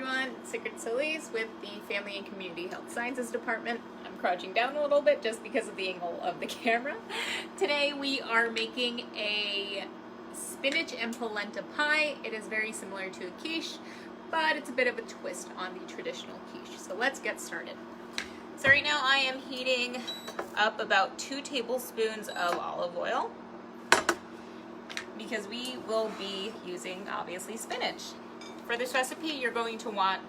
everyone, Secret Solis with the Family and Community Health Sciences Department. I'm crouching down a little bit just because of the angle of the camera. Today we are making a spinach and polenta pie. It is very similar to a quiche, but it's a bit of a twist on the traditional quiche. So let's get started. So right now I am heating up about 2 tablespoons of olive oil because we will be using, obviously, spinach. For this recipe, you're going to want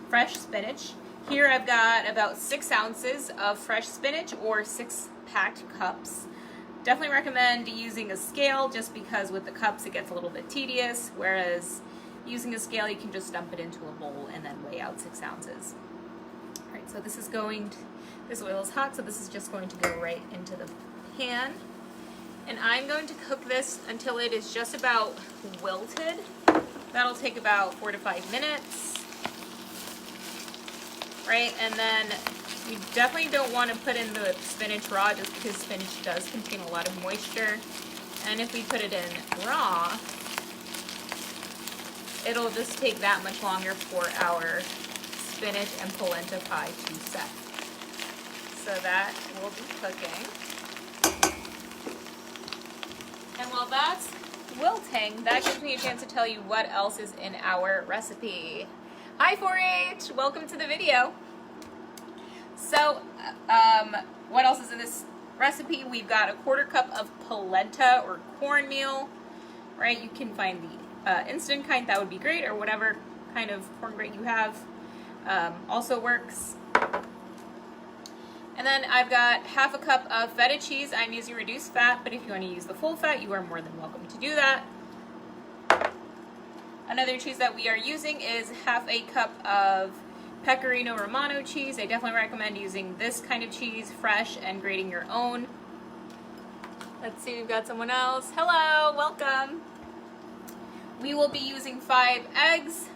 fresh spinach. Here I've got about 6 ounces of fresh spinach, or 6 packed cups. Definitely recommend using a scale just because with the cups it gets a little bit tedious, whereas using a scale you can just dump it into a bowl and then weigh out 6 ounces. All right, so this oil is hot, so this is just going to go right into the pan. And I'm going to cook this until it is just about wilted. That'll take about 4 to 5 minutes, right? And then you definitely don't want to put in the spinach raw just because spinach does contain a lot of moisture. And if we put it in raw, it'll just take that much longer for our spinach and polenta pie to set. So that will be cooking. And while that's wilting, that gives me a chance to tell you what else is in our recipe. Hi 4-H! Welcome to the video. So, what else is in this recipe? We've got a 1/4 cup of polenta or cornmeal, right? You can find the instant kind, that would be great, or whatever kind of corn grate you have also works. And then I've got 1/2 cup of feta cheese. I'm using reduced fat, but if you want to use the full fat, you are more than welcome to do that. Another cheese that we are using is 1/2 cup of Pecorino Romano cheese. I definitely recommend using this kind of cheese, fresh, and grating your own. Let's see, we've got someone else. Hello, welcome. We will be using 5 eggs,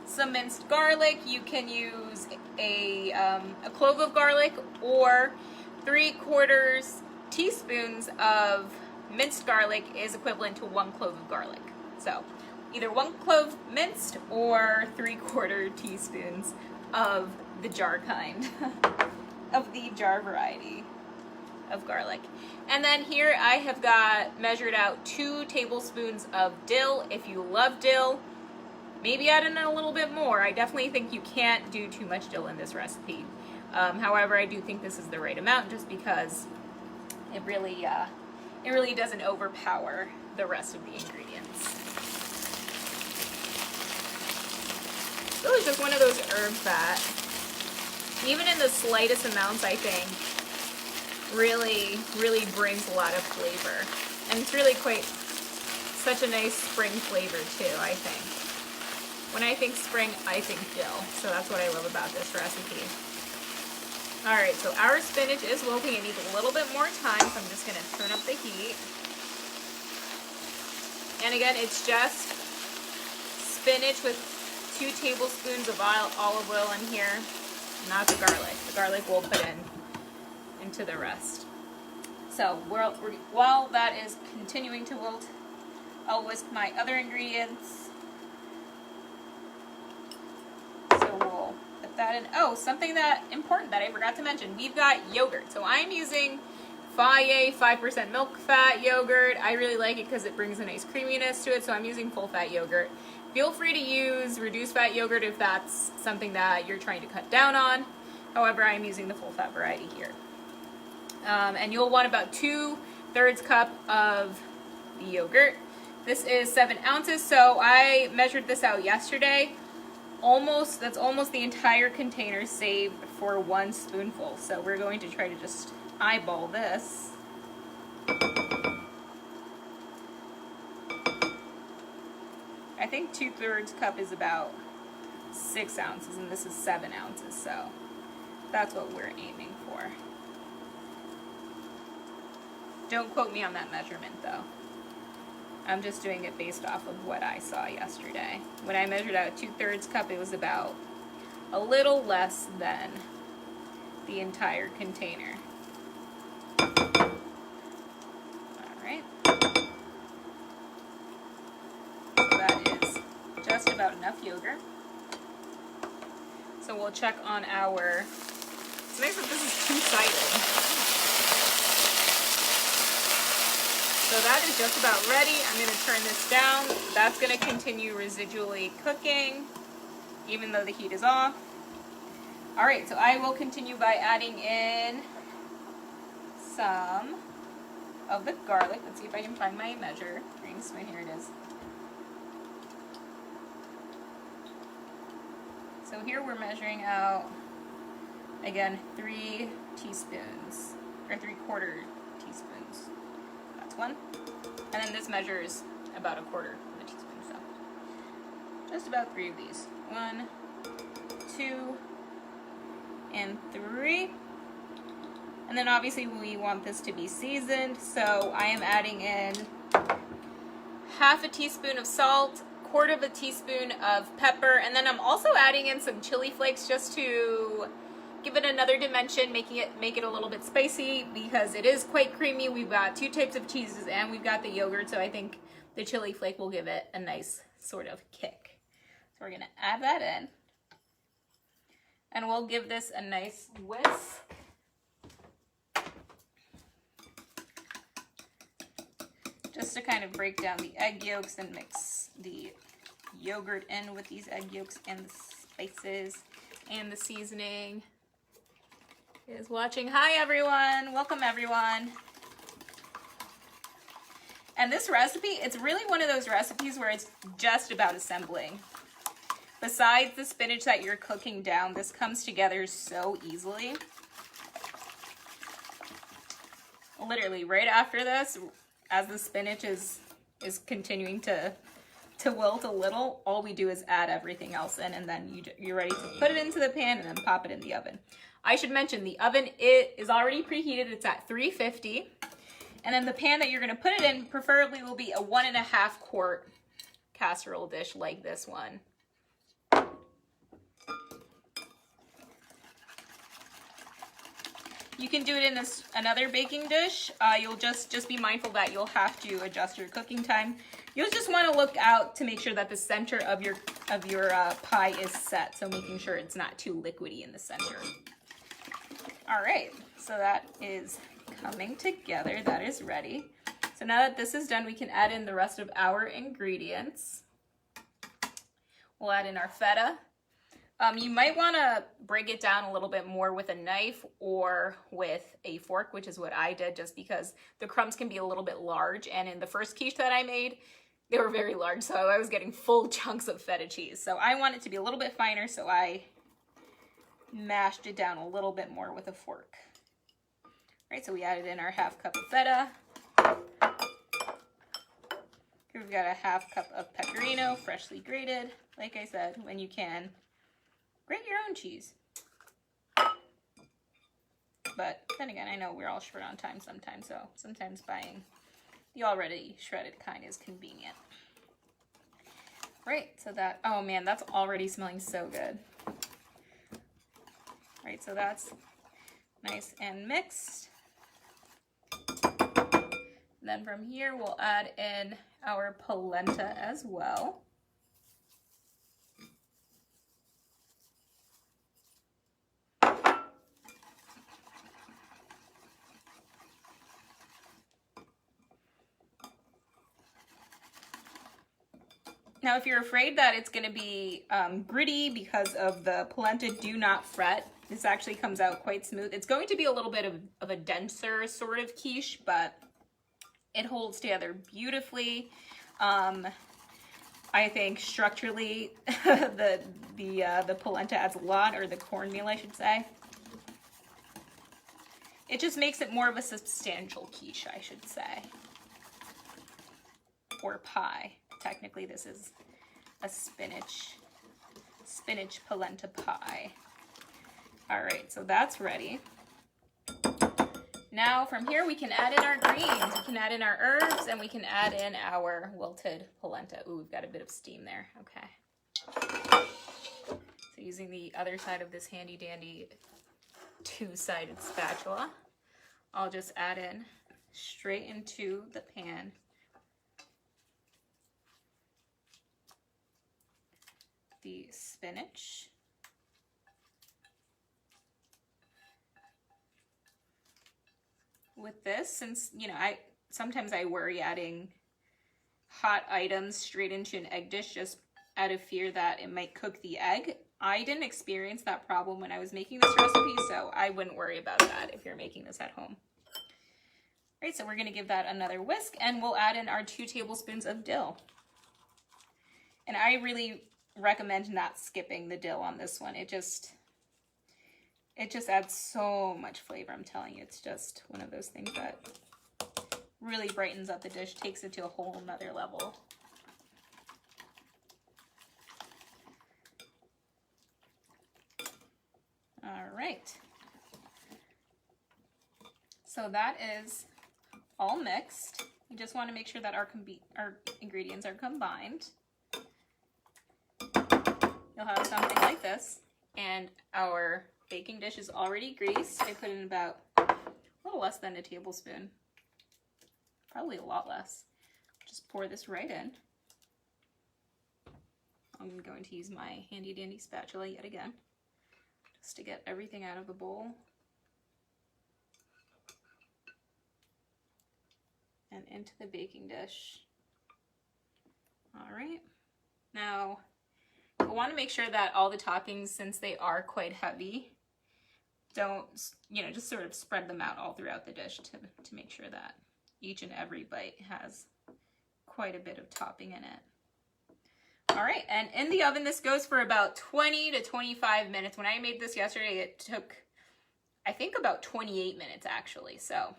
some minced garlic. You can use a clove of garlic, or 3/4 teaspoons of minced garlic is equivalent to 1 clove of garlic. So either 1 clove minced or 3/4 teaspoons of the jar kind, of the jar variety of garlic. And then here I have got measured out 2 tablespoons of dill. If you love dill, maybe add in a little bit more. I definitely think you can't do too much dill in this recipe. However, I do think this is the right amount just because it really doesn't overpower the rest of the ingredients. Dill is just one of those herbs that, even in the slightest amounts, I think, really brings a lot of flavor. And it's really quite such a nice spring flavor too, I think. When I think spring, I think dill. So that's what I love about this recipe. All right, so our spinach is wilting. It needs a little bit more time, so I'm just gonna turn up the heat. And again, it's just spinach with 2 tablespoons of olive oil in here, not the garlic. The garlic we'll put into the rest. So while that is continuing to wilt, I'll whisk my other ingredients. We'll put that in. Oh, something important that I forgot to mention. We've got yogurt. So I'm using Fage 5% milk fat yogurt. I really like it because it brings a nice creaminess to it, so I'm using full fat yogurt. Feel free to use reduced fat yogurt if that's something that you're trying to cut down on. However, I'm using the full fat variety here. And you'll want about 2/3 cup of the yogurt. This is 7 ounces, so I measured this out yesterday. That's almost the entire container saved for 1 spoonful. So we're going to try to just eyeball this. I think 2/3 cup is about 6 ounces, and this is 7 ounces, so that's what we're aiming for. Don't quote me on that measurement though. I'm just doing it based off of what I saw yesterday. When I measured out 2/3 cup, it was about a little less than the entire container. All right. So that is yogurt. So we'll check on our, it's nice that this is two-sided. So that is just about ready. I'm going to turn this down. That's going to continue residually cooking, even though the heat is off. All right, so I will continue by adding in some of the garlic. Let's see if I can find my measure. Green spoon, here it is. So here we're measuring out, again, 3 teaspoons, or 3/4 teaspoons. That's one. And then this measures about 1/4 of a teaspoon, so just about 3 of these. 1, 2, and 3. And then obviously we want this to be seasoned, so I am adding in 1/2 teaspoon of salt, 1/4 teaspoon of pepper, and then I'm also adding in some chili flakes just to give it another dimension, make it a little bit spicy because it is quite creamy. We've got 2 types of cheeses and we've got the yogurt, so I think the chili flake will give it a nice sort of kick. So we're gonna add that in. And we'll give this a nice whisk. Just to kind of break down the egg yolks and mix the yogurt in with these egg yolks and the spices and the seasoning. Is watching. Hi everyone, welcome everyone. And this recipe, it's really one of those recipes where it's just about assembling. Besides the spinach that you're cooking down, this comes together so easily. Literally right after this, as the spinach is continuing to wilt a little, all we do is add everything else in, and then you're ready to put it into the pan and then pop it in the oven. I should mention the oven, it is already preheated. It's at 350. And then the pan that you're going to put it in preferably will be a 1.5 quart casserole dish like this one. You can do it in another baking dish. You'll just be mindful that you'll have to adjust your cooking time. You'll just want to look out to make sure that the center of your pie is set, so making sure it's not too liquidy in the center. All right, so that is coming together. That is ready. So now that this is done, we can add in the rest of our ingredients. We'll add in our feta. You might want to break it down a little bit more with a knife or with a fork, which is what I did, just because the crumbs can be a little bit large. And in the first quiche that I made, they were very large, so I was getting full chunks of feta cheese. So I want it to be a little bit finer, so I mashed it down a little bit more with a fork. All right, so we added in our 1/2 cup of feta. Here we've got a 1/2 cup of pecorino, freshly grated. Like I said, when you can, grate your own cheese. But then again, I know we're all short on time sometimes, so sometimes buying the already shredded kind is convenient. Right, so that, oh man, that's already smelling so good. Right, so that's nice and mixed. Then from here, we'll add in our polenta as well. Now, if you're afraid that it's going to be gritty because of the polenta, do not fret. This actually comes out quite smooth. It's going to be a little bit of a denser sort of quiche, but it holds together beautifully. I think structurally, the polenta adds a lot, or the cornmeal, I should say. It just makes it more of a substantial quiche, I should say, or pie. Technically, this is a spinach polenta pie. All right, so that's ready. Now from here, we can add in our greens. We can add in our herbs, and we can add in our wilted polenta. Ooh, we've got a bit of steam there. Okay. So using the other side of this handy dandy 2-sided spatula, I'll just add in straight into the pan the spinach. With this, since, you know, sometimes I worry adding hot items straight into an egg dish just out of fear that it might cook the egg. I didn't experience that problem when I was making this recipe, so I wouldn't worry about that if you're making this at home. All right, so we're gonna give that another whisk, and we'll add in our 2 tablespoons of dill. And I really recommend not skipping the dill on this one. It just adds so much flavor, I'm telling you. It's just one of those things that really brightens up the dish, takes it to a whole nother level. All right. So that is all mixed. You just want to make sure that our ingredients are combined. You'll have something like this, and our baking dish is already greased. I put in about a little less than a tablespoon, probably a lot less. Just pour this right in. I'm going to use my handy dandy spatula yet again, just to get everything out of the bowl. And into the baking dish. All right. Now, you'll want to make sure that all the toppings, since they are quite heavy, don't, you know, just sort of spread them out all throughout the dish to make sure that each and every bite has quite a bit of topping in it. All right, and in the oven, this goes for about 20 to 25 minutes. When I made this yesterday, it took, I think, about 28 minutes actually. So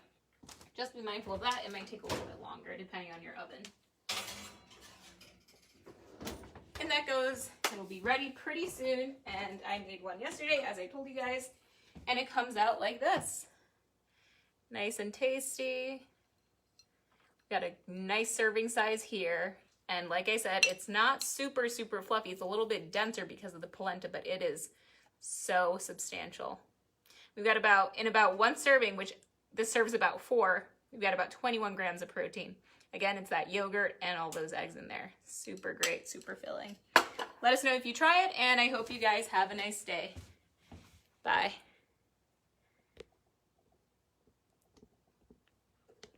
just be mindful of that. It might take a little bit longer depending on your oven. And that goes, it'll be ready pretty soon. And I made one yesterday, as I told you guys, and it comes out like this. Nice and tasty. Got a nice serving size here. And like I said, it's not super, super fluffy. It's a little bit denser because of the polenta, but it is so substantial. We've got in about 1 serving, which this serves about 4, we've got about 21 grams of protein. Again, it's that yogurt and all those eggs in there. Super great, super filling. Let us know if you try it, and I hope you guys have a nice day. Bye.